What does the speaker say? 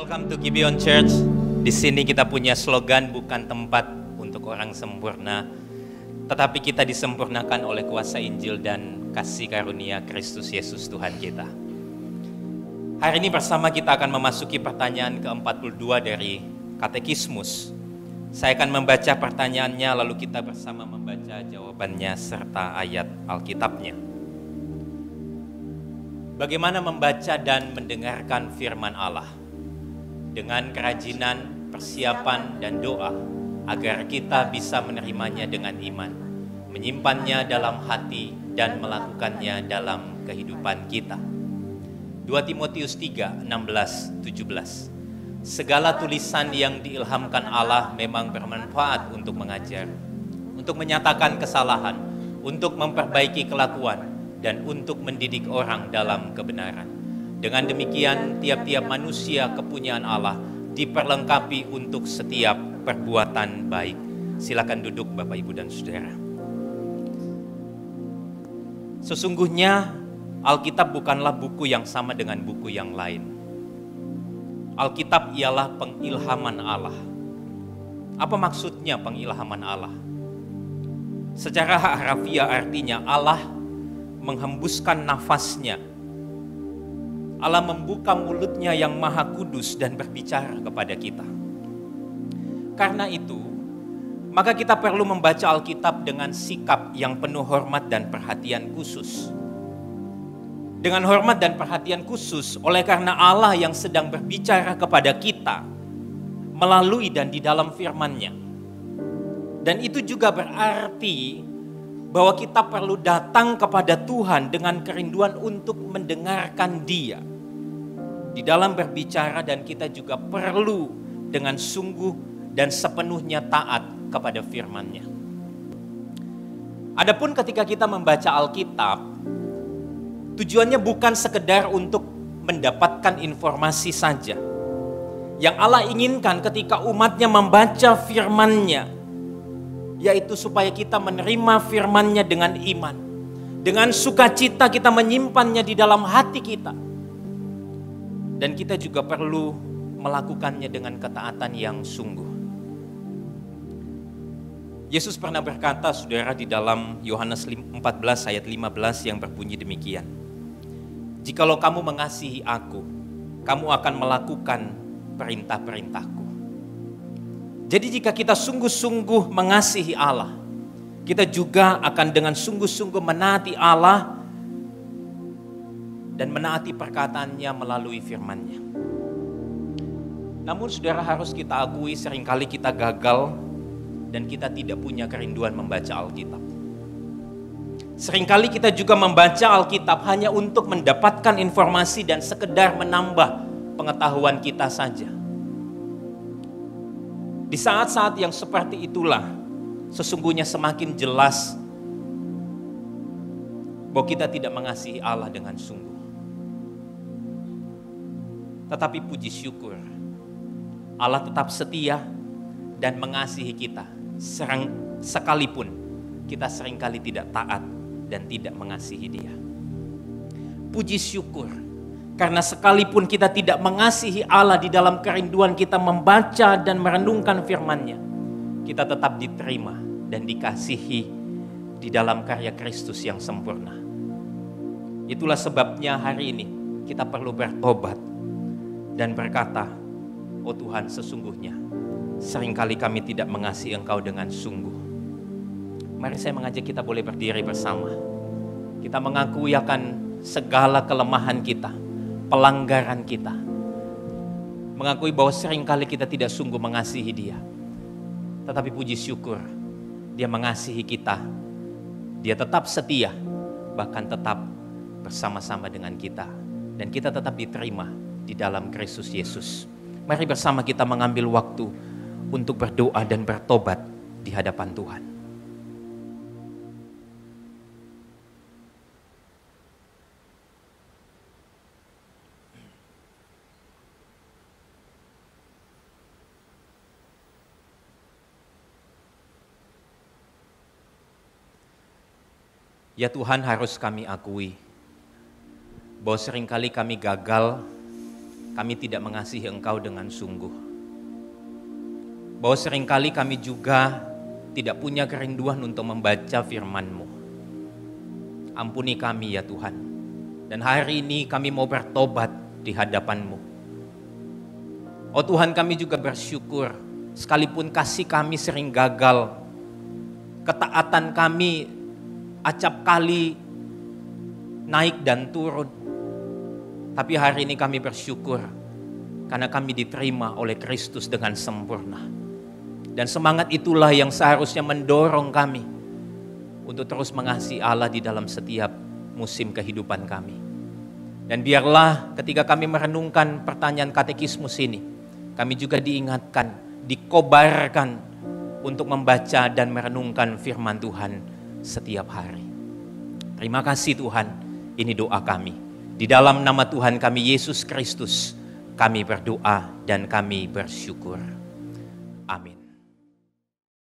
Welcome to Gibeon Church. Di sini kita punya slogan bukan tempat untuk orang sempurna, tetapi kita disempurnakan oleh kuasa Injil dan kasih karunia Kristus Yesus Tuhan kita. Hari ini bersama kita akan memasuki pertanyaan ke-42 dari Katekismus. Saya akan membaca pertanyaannya lalu kita bersama membaca jawabannya serta ayat Alkitabnya. Bagaimana membaca dan mendengarkan firman Allah? Dengan kerajinan, persiapan, dan doa, agar kita bisa menerimanya dengan iman, menyimpannya dalam hati, dan melakukannya dalam kehidupan kita. 2 Timotius 3, 16-17. Segala tulisan yang diilhamkan Allah memang bermanfaat untuk mengajar, untuk menyatakan kesalahan, untuk memperbaiki kelakuan, dan untuk mendidik orang dalam kebenaran. Dengan demikian, tiap-tiap manusia kepunyaan Allah diperlengkapi untuk setiap perbuatan baik. Silakan duduk Bapak, Ibu, dan Saudara. Sesungguhnya Alkitab bukanlah buku yang sama dengan buku yang lain. Alkitab ialah pengilhaman Allah. Apa maksudnya pengilhaman Allah? Secara harfiah artinya Allah menghembuskan nafasnya. Allah membuka mulutnya yang maha kudus dan berbicara kepada kita. Karena itu, maka kita perlu membaca Alkitab dengan sikap yang penuh hormat dan perhatian khusus. Dengan hormat dan perhatian khusus, oleh karena Allah yang sedang berbicara kepada kita melalui dan di dalam firman-Nya. Dan itu juga berarti bahwa kita perlu datang kepada Tuhan dengan kerinduan untuk mendengarkan Dia di dalam berbicara, dan kita juga perlu dengan sungguh dan sepenuhnya taat kepada firman-Nya. Adapun ketika kita membaca Alkitab, tujuannya bukan sekedar untuk mendapatkan informasi saja. Yang Allah inginkan ketika umat-Nya membaca firman-Nya, yaitu supaya kita menerima firman-Nya dengan iman. Dengan sukacita kita menyimpannya di dalam hati kita. Dan kita juga perlu melakukannya dengan ketaatan yang sungguh. Yesus pernah berkata, saudara, di dalam Yohanes 14 ayat 15 yang berbunyi demikian. Jikalau kamu mengasihi aku, kamu akan melakukan perintah-perintahku. Jadi jika kita sungguh-sungguh mengasihi Allah, kita juga akan dengan sungguh-sungguh menaati Allah dan menaati perkataannya melalui firman-Nya. Namun saudara, harus kita akui seringkali kita gagal dan kita tidak punya kerinduan membaca Alkitab. Seringkali kita juga membaca Alkitab hanya untuk mendapatkan informasi dan sekedar menambah pengetahuan kita saja. Di saat-saat yang seperti itulah sesungguhnya semakin jelas bahwa kita tidak mengasihi Allah dengan sungguh. Tetapi puji syukur, Allah tetap setia dan mengasihi kita sekalipun kita seringkali tidak taat dan tidak mengasihi Dia. Puji syukur, karena sekalipun kita tidak mengasihi Allah di dalam kerinduan kita membaca dan merenungkan firman-Nya, kita tetap diterima dan dikasihi di dalam karya Kristus yang sempurna. Itulah sebabnya hari ini kita perlu bertobat dan berkata, oh Tuhan, sesungguhnya seringkali kami tidak mengasihi Engkau dengan sungguh. Mari saya mengajak kita boleh berdiri bersama. Kita mengakui akan segala kelemahan kita, pelanggaran kita. Mengakui bahwa seringkali kita tidak sungguh mengasihi Dia. Tetapi puji syukur, Dia mengasihi kita. Dia tetap setia, bahkan tetap bersama-sama dengan kita. Dan kita tetap diterima di dalam Kristus Yesus. Mari bersama kita mengambil waktu untuk berdoa dan bertobat di hadapan Tuhan. Ya Tuhan, harus kami akui bahwa seringkali kami gagal kami tidak mengasihi Engkau dengan sungguh. Bahwa seringkali kami juga tidak punya kerinduan untuk membaca firman-Mu. Ampuni kami ya Tuhan. Dan hari ini kami mau bertobat di hadapan-Mu. Oh Tuhan, kami juga bersyukur, sekalipun kasih kami sering gagal, ketaatan kami acap kali naik dan turun. Tapi hari ini kami bersyukur karena kami diterima oleh Kristus dengan sempurna. Dan semangat itulah yang seharusnya mendorong kami untuk terus mengasihi Allah di dalam setiap musim kehidupan kami. Dan biarlah ketika kami merenungkan pertanyaan katekismus ini, kami juga diingatkan, dikobarkan untuk membaca dan merenungkan firman Tuhan setiap hari. Terima kasih Tuhan, ini doa kami. Di dalam nama Tuhan kami Yesus Kristus, kami berdoa dan kami bersyukur. Amin.